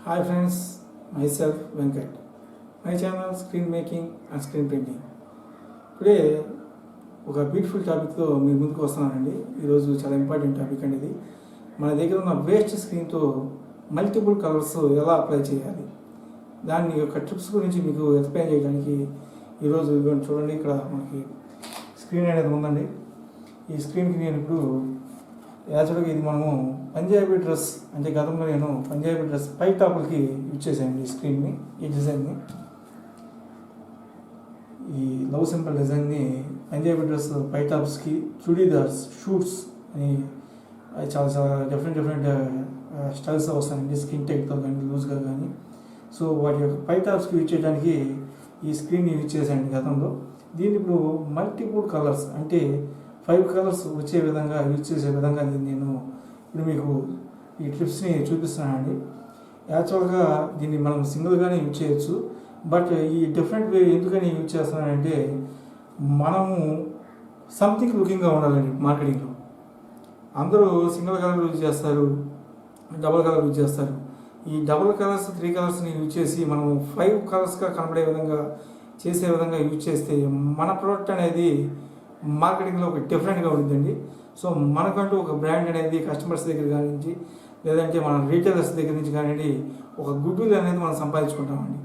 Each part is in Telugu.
Hi friends, myself Venkat. My channel Screen Making and Screen Painting. Today ఒక బ్యూటిఫుల్ టాపిక్తో మీ ముందుకు వస్తున్నానండి. ఈరోజు చాలా ఇంపార్టెంట్ టాపిక్ అండి ఇది. మన దగ్గర ఉన్న వేస్ట్ స్క్రీన్తో మల్టిపుల్ కలర్స్ ఎలా అప్లై చేయాలి, దాని యొక్క ట్రిప్స్ గురించి మీకు ఎక్స్ప్లెయిన్ చేయడానికి ఈరోజు చూడండి, ఇక్కడ మనకి స్క్రీన్ అనేది ఉందండి. ఈ స్క్రీన్కి నేను ఇప్పుడు యాక్చువల్గా ఇది మనము పంజాబీ డ్రెస్ అంటే గతంలో నేను పంజాబీ డ్రెస్ పై టాపులకి యూజ్ చేశాను ఈ స్క్రీన్ని, ఈ డిజైన్ని, ఈ లవ్ సింపుల్ డిజైన్ని పంజాబీ డ్రెస్ పై టాప్స్కి, చుడీదార్స్, షూట్స్ అని చాలా చాలా డిఫరెంట్ స్టైల్స్ వస్తాయండి, స్కిన్ టైట్తో కానీ లూజ్గా కానీ. సో వాటి యొక్క పై టాప్స్కి యూజ్ చేయడానికి ఈ స్క్రీన్ని యూజ్ చేశాను గతంలో. దీన్ని ఇప్పుడు మల్టిపుల్ కలర్స్ అంటే 5 కలర్స్ వచ్చే విధంగా యూజ్ చేసే విధంగా నేను ఇప్పుడు మీకు ఈ ట్రిప్స్ని చూపిస్తున్నానండి. యాక్చువల్గా దీన్ని మనం సింగిల్గానే యూజ్ చేయొచ్చు, బట్ ఈ డిఫరెంట్ వే ఎందుకని యూజ్ చేస్తున్నానంటే మనము సంథింగ్ లుకింగ్గా ఉండాలండి. మార్కెటింగ్లో అందరూ సింగిల్ కలర్ యూజ్ చేస్తారు, డబుల్ కలర్ యూజ్ చేస్తారు. ఈ డబుల్ కలర్స్ 3 కలర్స్ని యూజ్ చేసి మనం 5 కలర్స్గా కనబడే విధంగా చేసే విధంగా యూజ్ చేస్తే మన ప్రోడక్ట్ అనేది మార్కెటింగ్లో ఒక డిఫరెంట్గా ఉంటుందండి. సో మనకంటూ ఒక బ్రాండ్ అనేది కస్టమర్స్ దగ్గర కానించి లేదంటే మన రీటైలర్స్ దగ్గర నుంచి కానివ్వండి ఒక గుడ్ విల్ అనేది మనం సంపాదించుకుంటామండి.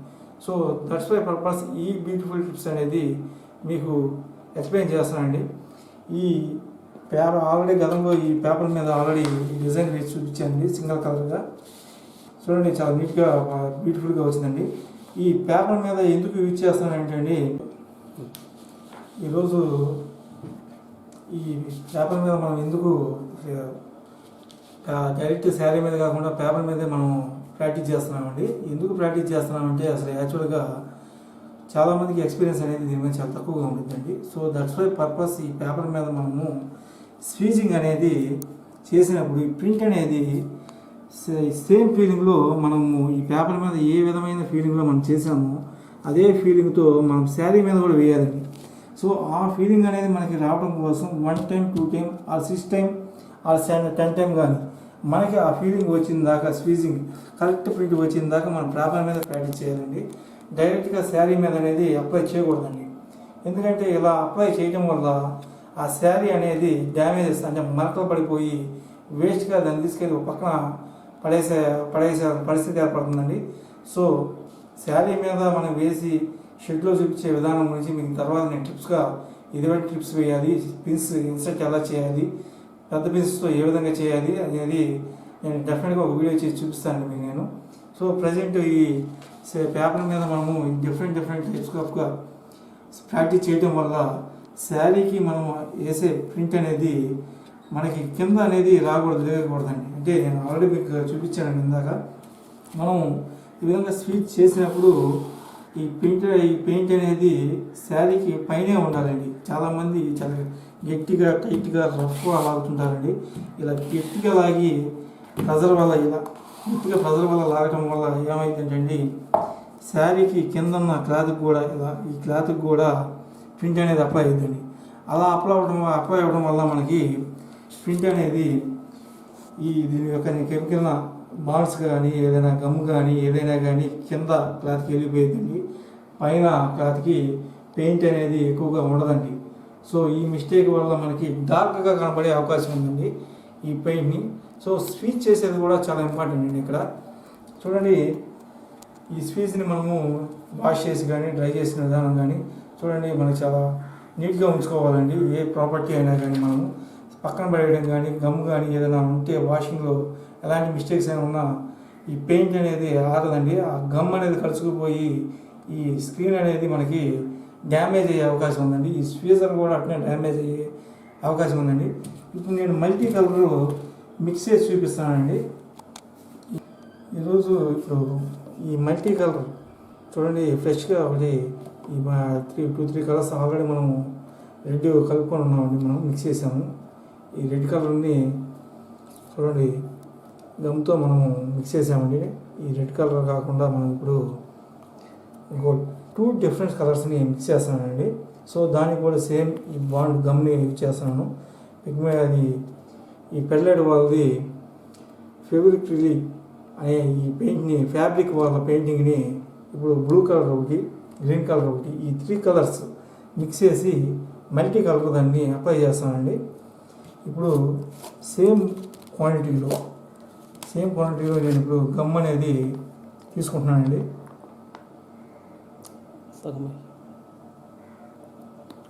సో దట్స్ వై పర్పస్ ఈ బ్యూటిఫుల్ టిప్స్ అనేది మీకు ఎక్స్ప్లెయిన్ చేస్తానండి. ఈ పేపర్ ఆల్రెడీ గతంలో ఈ పేపర్ మీద ఆల్రెడీ డిజైన్ వేసి చూపించానండి సింగిల్ కలర్గా. చూడండి, చాలా నీట్గా బ్యూటిఫుల్గా వచ్చిందండి. ఈ పేపర్ మీద ఎందుకు యూజ్ చేస్తానంటే అండి, ఈరోజు ఈ పేపర్ మీద మనం ఎందుకు డైరెక్ట్ శారీ మీద కాకుండా పేపర్ మీదే మనం ప్రాక్టీస్ చేస్తున్నామండి. ఎందుకు ప్రాక్టీస్ చేస్తున్నామంటే అసలు యాక్చువల్గా చాలామందికి ఎక్స్పీరియన్స్ అనేది దీని మీద చాలా తక్కువగా ఉంటుందండి. సో దట్స్ వై పర్పస్ ఈ పేపర్ మీద మనము స్వీజింగ్ అనేది చేసినప్పుడు ఈ ప్రింట్ అనేది సేమ్ ఫీలింగ్లో మనము ఈ పేపర్ మీద ఏ విధమైన ఫీలింగ్లో మనం చేసామో అదే ఫీలింగ్తో మనం శారీ మీద కూడా వేయాలండి. సో ఆ ఫీలింగ్ అనేది మనకి రావడం కోసం 1 time 2 time or 6 time or 10 time కానీ మనకి ఆ ఫీలింగ్ వచ్చిన దాకా, స్వీజింగ్ కరెక్ట్ ప్రింట్ వచ్చిన దాకా మనం పేపర్ మీద ప్రాక్టీస్ చేయాలండి. డైరెక్ట్గా శారీ మీద అనేది అప్లై చేయకూడదండి. ఎందుకంటే ఇలా అప్లై చేయడం వల్ల ఆ శారీ అనేది డ్యామేజెస్ అంటే మరకలు పడిపోయి వేస్ట్గా దాన్ని తీసుకెళ్ళి ఒక పక్కన పడేసే పరిస్థితి ఏర్పడుతుందండి. సో శారీ మీద మనం వేసి షెడ్లో చూపించే విధానం గురించి మీకు తర్వాత నేను టిప్స్గా ఎటువంటి టిప్స్ వేయాలి, పిన్స్ ఇన్సర్ట్ ఎలా చేయాలి, పెద్ద పిన్స్తో ఏ విధంగా చేయాలి అనేది నేను డెఫినెట్గా ఒక వీడియో చేసి చూపిస్తాను మీకు నేను. సో ప్రజెంట్ ఈ పేపర్ మీద మనము డిఫరెంట్ టైప్స్గా ప్రాక్టీస్ చేయడం వల్ల శారీకి మనం వేసే ప్రింట్ అనేది మనకి కింద అనేది లేకూడదండి. అంటే నేను ఆల్రెడీ మీకు చూపించాను ఇందాక. మనం ఈ విధంగా స్వీచ్ చేసినప్పుడు ఈ పెయింట్ అనేది శారీకి పైనే ఉండాలండి. చాలామంది చాలా గట్టిగా టైట్గా రఫ్గా లాగుతుంటారండి. ఇలా గట్టిగా లాగి ప్రెజర్ వల్ల లాగటం వల్ల ఏమైందంటే శారీకి కింద ఉన్న క్లాత్కి కూడా ఈ క్లాత్కి కూడా ప్రింట్ అనేది అప్లై అవుతుందండి. అలా అప్లై అవ్వడం వల్ల మనకి ప్రింట్ అనేది దీని యొక్క కెమికల్ బాల్స్ కానీ ఏదైనా గమ్ కానీ ఏదైనా కానీ కింద క్లాత్కి వెళ్ళిపోయిందండి. పైన క్లాత్కి పెయింట్ అనేది ఎక్కువగా ఉండదండి. సో ఈ మిస్టేక్ వల్ల మనకి డార్క్గా కనబడే అవకాశం ఉందండి ఈ పెయింట్ని. సో స్వీచ్ చేసేది కూడా చాలా ఇంపార్టెంట్ అండి. ఇక్కడ చూడండి, ఈ స్వీచ్ని మనము వాష్ చేసి కానీ డ్రై చేసిన విధానం కానీ చూడండి మనకి చాలా నీట్గా ఉంచుకోవాలండి. ఏ ప్రాపర్టీ అయినా కానీ మనము పక్కన పడేయడం కానీ గమ్ కానీ ఏదైనా ఉంటే వాషింగ్లో ఎలాంటి మిస్టేక్స్ అయినా ఉన్నా ఈ పెయింట్ అనేది ఆరదండి. ఆ గమ్ అనేది కలుసుకుపోయి ఈ స్క్రీన్ అనేది మనకి డ్యామేజ్ అయ్యే అవకాశం ఉందండి. ఈ స్వీజర్ కూడా అట్నే డ్యామేజ్ అయ్యే అవకాశం ఉందండి. ఇప్పుడు నేను మల్టీ కలర్ మిక్స్ చేసి చూపిస్తానండి. ఈరోజు ఇప్పుడు ఈ మల్టీ కలర్ చూడండి, ఫ్రెష్గా ఒకటి ఈ 2-3 కలర్స్ ఆల్రెడీ మనము రెడ్ కలుపుకొని ఉన్నామండి. మనం మిక్స్ చేసాము. ఈ రెడ్ కలర్ని చూడండి గమ్తో మనము మిక్స్ చేసామండి. ఈ రెడ్ కలర్ కాకుండా మనం ఇప్పుడు ఇంకో 2 డిఫరెంట్ కలర్స్ని మిక్స్ చేస్తానండి. సో దానికి కూడా సేమ్ ఈ బాండ్ గమ్ని యూజ్ చేస్తున్నాను. పిగ్మే అది ఈ పెర్లైట్ వాళ్ళది ఫెవిక్రిల్ అనే ఈ పెయింట్ని ఫ్యాబ్రిక్ వాళ్ళ పెయింటింగ్ని ఇప్పుడు బ్లూ కలర్ ఒకటి, గ్రీన్ కలర్ ఒకటి, ఈ 3 కలర్స్ మిక్స్ చేసి మల్టీ కలర్ దాన్ని అప్లై చేస్తానండి. ఇప్పుడు సేమ్ క్వాంటిటీలో నేను ఇప్పుడు గమ్ అనేది తీసుకుంటున్నానండి.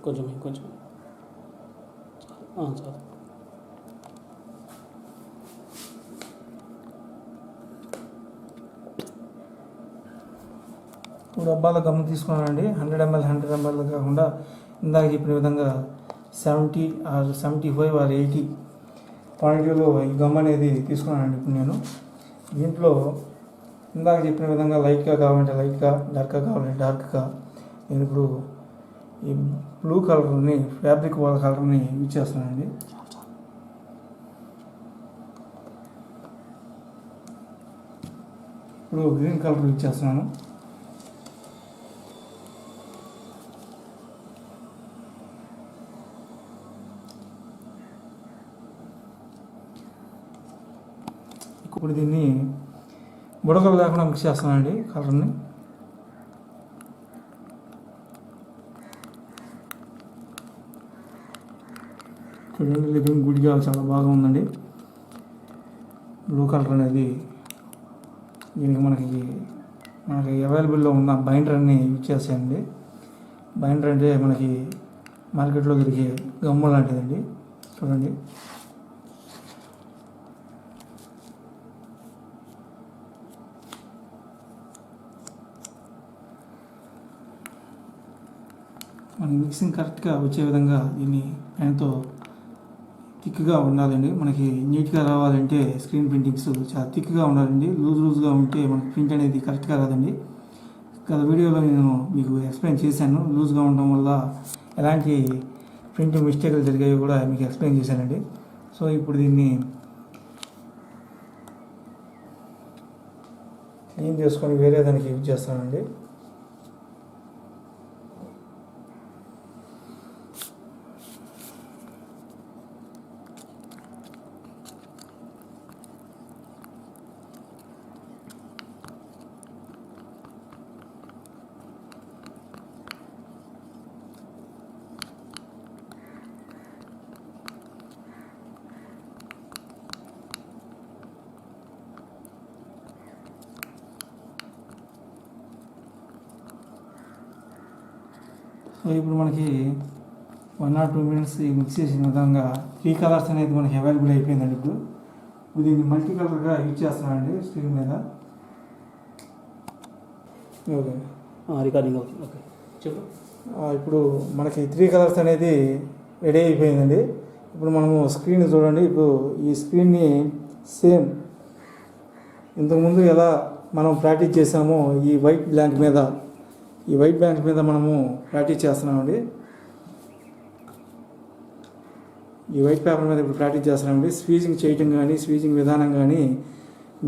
కొంచెం చాలు. డబ్బాల గమ్ తీసుకున్నానండి. 100 ml కాకుండా ఇందాక చెప్పిన విధంగా 70 or 75 or 80 క్వాంటిటీలో ఈ గమ్ అనేది తీసుకున్నానండి. ఇప్పుడు నేను దీంట్లో ఇందాక చెప్పిన విధంగా లైట్గా కావాలంటే లైట్గా, డార్క్గా కావాలంటే డార్క్గా నేను ఇప్పుడు ఈ బ్లూ కలర్ని ఫ్యాబ్రిక్ వాళ్ళ కలర్ని యూజ్ చేస్తున్నానండి. ఇప్పుడు గ్రీన్ కలర్ యూజ్ చేస్తున్నాను. ఇప్పుడు దీన్ని బుడగలు లేకుండా మిక్స్ చేస్తానండి కలర్ని. చూడండి, లివింగ్ గుడిగా చాలా బాగా ఉందండి. బ్లూ కలర్ అనేది దీనికి మనకి అవైలబుల్లో ఉన్న బైండర్ని యూజ్ చేసేయండి. బైండర్ అంటే మనకి మార్కెట్లో దొరికే గమ్ము లాంటిదండి. చూడండి, మనకి మిక్సింగ్ కరెక్ట్గా వచ్చే విధంగా దీన్ని పెన్తో థిక్గా ఉండాలండి. మనకి నీట్గా రావాలంటే స్క్రీన్ ప్రింటింగ్స్ చాలా థిక్గా ఉండాలండి. లూజ్గా ఉంటే మనకి ప్రింట్ అనేది కరెక్ట్గా రాదండి. గత వీడియోలో నేను మీకు ఎక్స్ప్లెయిన్ చేశాను. లూజ్గా ఉండడం వల్ల ఎలాంటి ప్రింటింగ్ మిస్టేక్లు జరిగాయో కూడా మీకు ఎక్స్ప్లెయిన్ చేశానండి. సో ఇప్పుడు దీన్ని క్లీన్ చేసుకొని వేరే దానికి యూజ్ చేస్తానండి. సో ఇప్పుడు మనకి 1 or 2 minutes మిక్స్ చేసిన విధంగా 3 కలర్స్ అనేది మనకి అవైలబుల్ అయిపోయిందండి. ఇప్పుడు దీన్ని మల్టీ కలర్గా యూజ్ చేస్తున్నానండి స్క్రీన్ మీద. ఓకే, రికార్డింగ్ అవుతుంది. ఓకే, చెప్పు. ఇప్పుడు మనకి 3 కలర్స్ అనేది రెడీ అయిపోయిందండి. ఇప్పుడు మనము స్క్రీన్ చూడండి. ఇప్పుడు ఈ స్క్రీన్ని సేమ్ ఇంతకుముందు ఎలా మనం ప్రాక్టీస్ చేసామో ఈ వైట్ బ్లాంక్ మీద మనము ప్రాక్టీస్ చేస్తున్నామండి. ఈ వైట్ పేపర్ మీద ఇప్పుడు ప్రాక్టీస్ చేస్తున్నామండి. స్వీజింగ్ చేయటం కానీ, స్వీజింగ్ విధానం కానీ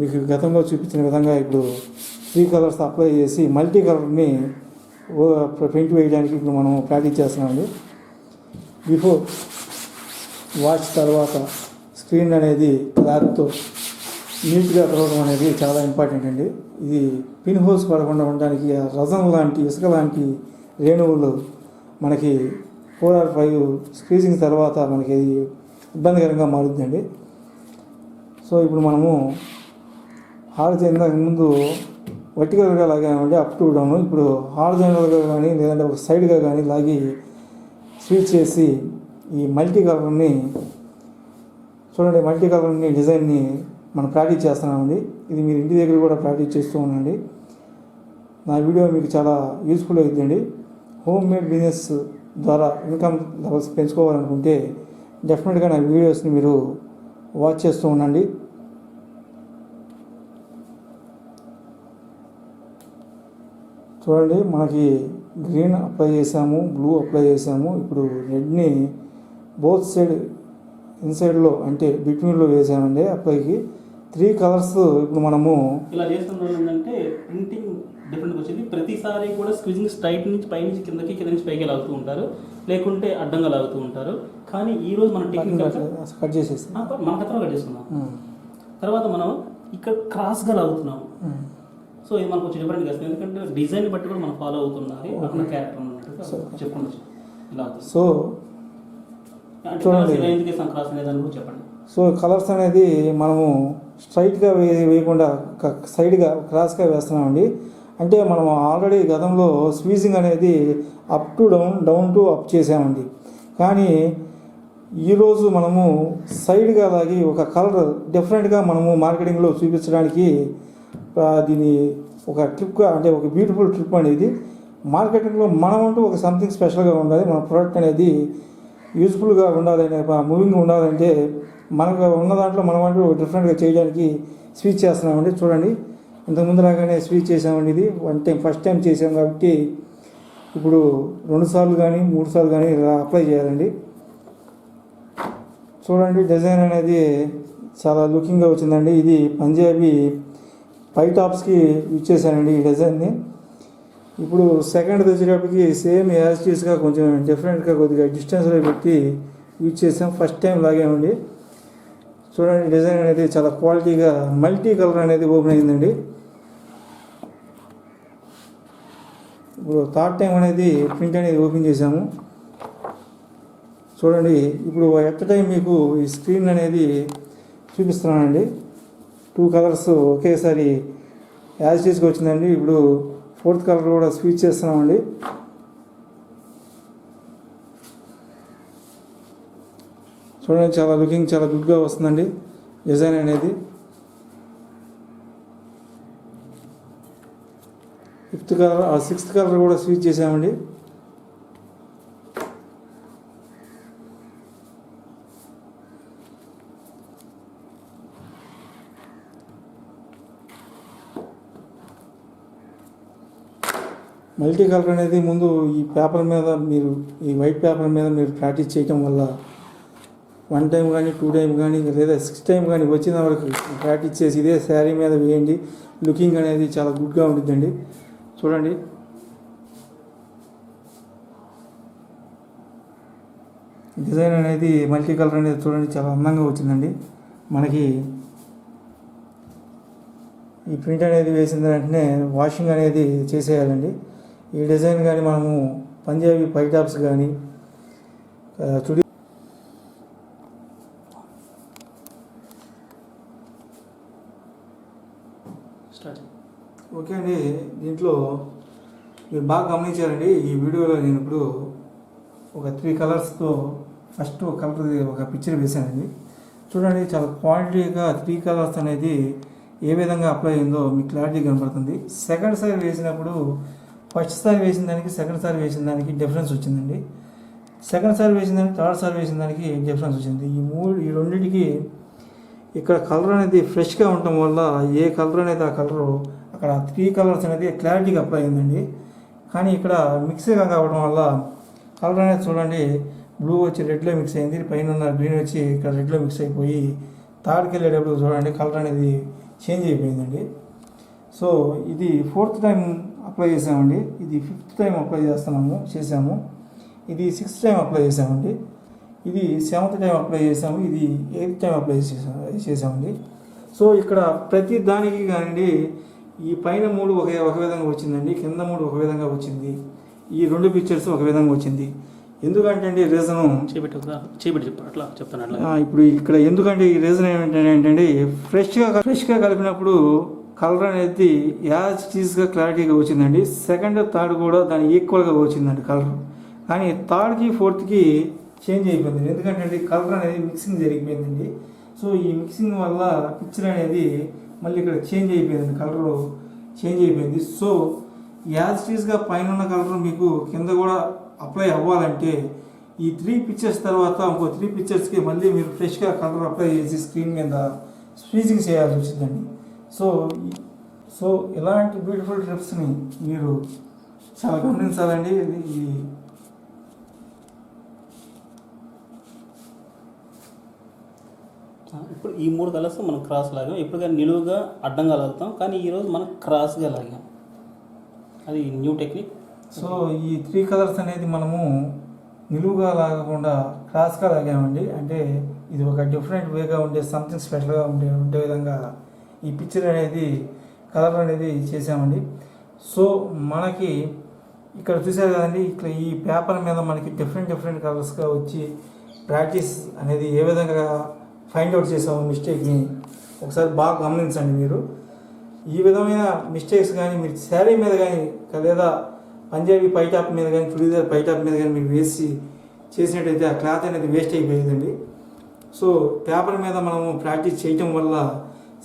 మీకు గతంలో చూపించిన విధంగా ఇప్పుడు 3 కలర్స్ అప్లై చేసి మల్టీ కలర్ని పెయింట్ వేయడానికి ఇప్పుడు మనం ప్రాక్టీస్ చేస్తున్నామండి. బిఫోర్ వాష్ తర్వాత స్క్రీన్ అనేది క్లాత్తో నీట్గా కలవడం అనేది చాలా ఇంపార్టెంట్ అండి. ఇది పిన్ హోల్స్ పడకుండా ఉండడానికి రజన్ లాంటి, ఇసుక లాంటి రేణువులు మనకి 4 or 5 స్క్రీజింగ్ తర్వాత మనకి ఇబ్బందికరంగా మారుతుందండి. సో ఇప్పుడు మనము హారిజాంటల్గా ముందు వర్టికల్గా లాగామంటే అప్ టు డౌన్, ఇప్పుడు హారిజాంటల్గా కానీ లేదంటే ఒక సైడ్గా కానీ లాగి స్విచ్ చేసి ఈ మల్టీ కలర్ని చూడండి, మల్టీ కలర్ని డిజైన్ని మనం ప్రాక్టీస్ చేస్తున్నామండి. ఇది మీరు ఇంటి దగ్గర కూడా ప్రాక్టీస్ చేస్తూ ఉండండి. నా వీడియో మీకు చాలా యూస్ఫుల్ అవుతుందండి. హోమ్ మేడ్ బిజినెస్ ద్వారా ఇన్కమ్ లెవెల్స్ పెంచుకోవాలనుకుంటే డెఫినెట్గా నా వీడియోస్ని మీరు వాచ్ చేస్తూ ఉండండి. చూడండి, మనకి గ్రీన్ అప్లై చేసాము, బ్లూ అప్లై చేసాము. ఇప్పుడు రెడ్ని బోత్ సైడ్ ఇన్సైడ్లో అంటే బిట్వీన్లో వేసామండి అప్లైకి. 3 కలర్స్ ఇప్పుడు మనము ఇలా చేస్తున్న ఏంటంటే ప్రింటింగ్ డిఫరెంట్గా వచ్చింది. ప్రతిసారి కూడా స్క్విజింగ్ స్ట్రైట్ నుంచి పై నుంచి కిందకి, కింద నుంచి పైకి లాగుతూ ఉంటారు, లేకుంటే అడ్డంగా లాగుతూ ఉంటారు. కానీ ఈ రోజు మనం టెక్నిక్ కట్ చేసేసి మన కథలో కట్ చేసుకున్నాం. తర్వాత మనం ఇక్కడ క్రాస్గా లాగుతున్నాము. సో ఇది మనకు కొంచెం డిఫరెంట్గా వస్తుంది, ఎందుకంటే డిజైన్ బట్టి కూడా మనం ఫాలో అవుతున్నది అక్కడ క్యారెక్టర్ అన్నట్టు చెప్పండి ఇలా అవుతుంది. సో అంటే ఎందుకు ఇస్తాం క్రాస్ అనేది అని కూడా చెప్పండి. సో కలర్స్ అనేది మనము స్ట్రైట్గా వేయకుండా సైడ్గా క్రాస్గా వేస్తున్నామండి. అంటే మనం ఆల్రెడీ గతంలో స్వీజింగ్ అనేది up to down, down to up చేసామండి. కానీ ఈరోజు మనము సైడ్గా లాగి ఒక కలర్ డిఫరెంట్గా మనము మార్కెటింగ్లో చూపించడానికి దీని ఒక ట్రిప్గా, అంటే ఒక బ్యూటిఫుల్ ట్రిప్ అనేది మార్కెటింగ్లో మనం అంటూ ఒక సంథింగ్ స్పెషల్గా ఉండాలి. మన ప్రోడక్ట్ అనేది యూజ్ఫుల్గా ఉండాలని, మూవింగ్ ఉండాలంటే మనకు ఉన్న దాంట్లో మనం అంటూ డిఫరెంట్గా చేయడానికి స్విచ్ చేస్తున్నామండి. చూడండి, ఇంతకుముందు లాగానే స్విచ్ చేసామండి. ఇది ఫస్ట్ టైం చేసాం కాబట్టి ఇప్పుడు 2 సార్లు కానీ 3 సార్లు కానీ అప్లై చేయాలండి. చూడండి, డిజైన్ అనేది చాలా లుకింగ్గా వచ్చిందండి. ఇది పంజాబీ పై టాప్స్కి యూజ్ చేశానండి ఈ డిజైన్ని. ఇప్పుడు సెకండ్ వచ్చేటప్పటికి సేమ్ యాజిటీస్గా కొంచెం డిఫరెంట్గా కొద్దిగా డిస్టెన్స్లో పెట్టి యూజ్ చేసాం. ఫస్ట్ టైం లాగామండి. చూడండి, డిజైన్ అనేది చాలా క్వాలిటీగా మల్టీ కలర్ అనేది ఓపెన్ అయిందండి. ఇప్పుడు థర్డ్ టైం అనేది ప్రింట్ అనేది ఓపెన్ చేసాము. చూడండి, ఇప్పుడు ఎట్ టైం మీకు ఈ స్క్రీన్ అనేది చూపిస్తున్నానండి. 2 కలర్స్ ఒకేసారి యాజ్ చేసుకు వచ్చిందండి. ఇప్పుడు 4th కలర్ కూడా స్విచ్ చేస్తున్నామండి. చూడండి, చాలా లుకింగ్ చాలా గుడ్గా వస్తుందండి డిజైన్ అనేది. 5th కలర్, 6th కలర్ కూడా స్విచ్ చేసామండి. మల్టీ కలర్ అనేది ముందు ఈ పేపర్ మీద మీరు, ఈ వైట్ పేపర్ మీద మీరు ప్రాక్టీస్ చేయటం వల్ల 1 టైం కానీ 2 టైం కానీ లేదా 6 టైం కానీ వచ్చిన వరకు ప్రాక్టీస్ చేసి ఇదే శారీ మీద వేయండి. లుకింగ్ అనేది చాలా గుడ్గా ఉంటుందండి. చూడండి, డిజైన్ అనేది మల్టీ కలర్ అనేది చూడండి చాలా అందంగా వచ్చిందండి. మనకి ఈ ప్రింట్ అనేది వేసిన వెంటనే వాషింగ్ అనేది చేసేయాలండి. ఈ డిజైన్ కానీ మనము పంజాబీ పై టాప్స్ కానీ చుడి ఓకే అండి. దీంట్లో మీరు బాగా గమనించారండి. ఈ వీడియోలో నేను ఇప్పుడు ఒక 3 కలర్స్తో ఫస్ట్ ఒక కలర్ ఒక పిక్చర్ వేసానండి. చూడండి, చాలా క్వాలిటీగా 3 కలర్స్ అనేది ఏ విధంగా అప్లై అయిందో మీకు క్లారిటీ కనబడుతుంది. సెకండ్ సారి వేసినప్పుడు ఫస్ట్ సారి వేసిన దానికి సెకండ్ సారి వేసిన దానికి డిఫరెన్స్ వచ్చిందండి. సెకండ్ సారి వేసిన దానికి థర్డ్ సారి వేసిన దానికి డిఫరెన్స్ వచ్చింది. ఈ రెండింటికి ఇక్కడ కలర్ అనేది ఫ్రెష్గా ఉండటం వల్ల ఏ కలర్ అనేది ఆ కలరు అక్కడ 3 కలర్స్ అనేది క్లారిటీగా అప్లై అయిందండి. కానీ ఇక్కడ మిక్స్గా కావడం వల్ల కలర్ అనేది చూడండి, బ్లూ వచ్చి రెడ్లో మిక్స్ అయింది, పైన ఉన్న గ్రీన్ వచ్చి ఇక్కడ రెడ్లో మిక్స్ అయిపోయి థర్డ్కి వెళ్ళేటప్పుడు చూడండి కలర్ అనేది చేంజ్ అయిపోయిందండి. సో ఇది 4th టైం అప్లై చేసామండి. ఇది 5th టైం అప్లై చేసాము. ఇది 6th టైం అప్లై చేసామండి. ఇది 7th టైం అప్లై చేసాము. ఇది 8th టైం అప్లై చేసామండి. సో ఇక్కడ ప్రతి దానికి కానీ ఈ పైన 3 ఒక విధంగా వచ్చిందండి, కింద 3 ఒక విధంగా వచ్చింది, ఈ 2 పిక్చర్స్ ఒక విధంగా వచ్చింది. ఎందుకంటే అండి రీజను అట్లా చెప్తాను. ఇప్పుడు ఇక్కడ ఎందుకంటే ఈ రీజన్ ఏంటంటే ఫ్రెష్గా కలిపినప్పుడు కలర్ అనేది యాజ్ చీజ్గా క్లారిటీగా వచ్చిందండి. సెకండ్ థర్డ్ కూడా దాని ఈక్వల్గా వచ్చిందండి కలర్. కానీ 3rdకి 4thకి చేంజ్ అయిపోయింది. ఎందుకంటే కలర్ అనేది మిక్సింగ్ జరిగిపోయిందండి. సో ఈ మిక్సింగ్ వల్ల పిక్చర్ అనేది మళ్ళీ ఇక్కడ చేంజ్ అయిపోయింది, కలర్ చేంజ్ అయిపోయింది. సో యాజ్ చీజ్గా పైన ఉన్న కలర్ మీకు కింద కూడా అప్లై అవ్వాలంటే ఈ 3 పిక్చర్స్ తర్వాత ఇంకో 3 పిక్చర్స్కి మళ్ళీ మీరు ఫ్రెష్గా కలర్ అప్లై చేసి స్క్రీన్ మీద స్వీజింగ్ చేయాల్సి వచ్చిందండి. సో ఇలాంటి బ్యూటిఫుల్ ట్రిప్స్ని మీరు చాలా గమనించాలండి. ఇప్పుడు ఈ 3 కలర్స్ మనం క్రాస్ లాగాం. ఇప్పుడు కానీ నిలువుగా అడ్డంగా లాగుతాం, కానీ ఈరోజు మనం క్రాస్గా లాగాం. అది న్యూ టెక్నిక్. సో ఈ 3 కలర్స్ అనేది మనము నిలువుగా లాగకుండా క్రాస్గా లాగామండి. అంటే ఇది ఒక డిఫరెంట్ వేగా ఉండే సంథింగ్ స్పెషల్గా ఉండే విధంగా ఈ పిక్చర్ అనేది కలర్ అనేది చేసామండి. సో మనకి ఇక్కడ చూసారు కదండి, ఇక్కడ ఈ పేపర్ మీద మనకి డిఫరెంట్ కలర్స్గా వచ్చి ప్రాక్టీస్ అనేది ఏ విధంగా ఫైండ్ అవుట్ చేసాము మిస్టేక్ని ఒకసారి బాగా గమనించండి. మీరు ఈ విధమైన మిస్టేక్స్ కానీ మీరు శారీ మీద కానీ లేదా పంజాబీ పైటాప్ మీద కానీ చుడీదార్ పైటాప్ మీద కానీ మీరు వేసి చేసినట్టయితే ఆ క్లాత్ అనేది వేస్ట్ అయిపోయిందండి. సో పేపర్ మీద మనము ప్రాక్టీస్ చేయటం వల్ల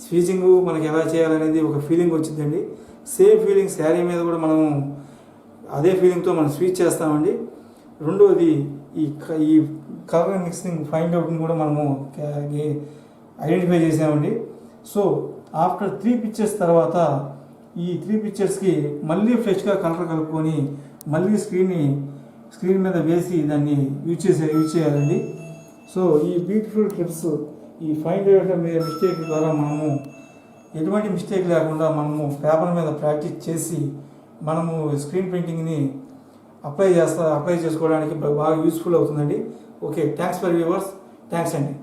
స్విచింగ్ మనకి ఎలా చేయాలనేది ఒక ఫీలింగ్ వచ్చిందండి. సేమ్ ఫీలింగ్ శారీ మీద కూడా మనము అదే ఫీలింగ్తో మనం స్విచ్ చేస్తామండి. రెండోది ఈ కలర్ మిక్సింగ్ ఫైండ్ అవుట్ని కూడా మనము ఐడెంటిఫై చేసామండి. సో ఆఫ్టర్ 3 పిక్చర్స్ తర్వాత ఈ 3 పిక్చర్స్కి మళ్ళీ ఫ్రెష్గా కలర్ కలుపుకొని మళ్ళీ స్క్రీన్ మీద వేసి దాన్ని యూజ్ చేయాలండి. సో ఈ బ్యూటిఫుల్ టిప్స్ ఈ ఫైండ్ అవుట్ మిస్టేక్ ద్వారా మనము ఎటువంటి మిస్టేక్ లేకుండా మనము పేపర్ మీద ప్రాక్టీస్ చేసి మనము స్క్రీన్ ప్రింటింగ్ని అప్లై చేసుకోవడానికి బాగా యూస్ఫుల్ అవుతుందండి. Okay, thanks for viewers. Thanks అండి.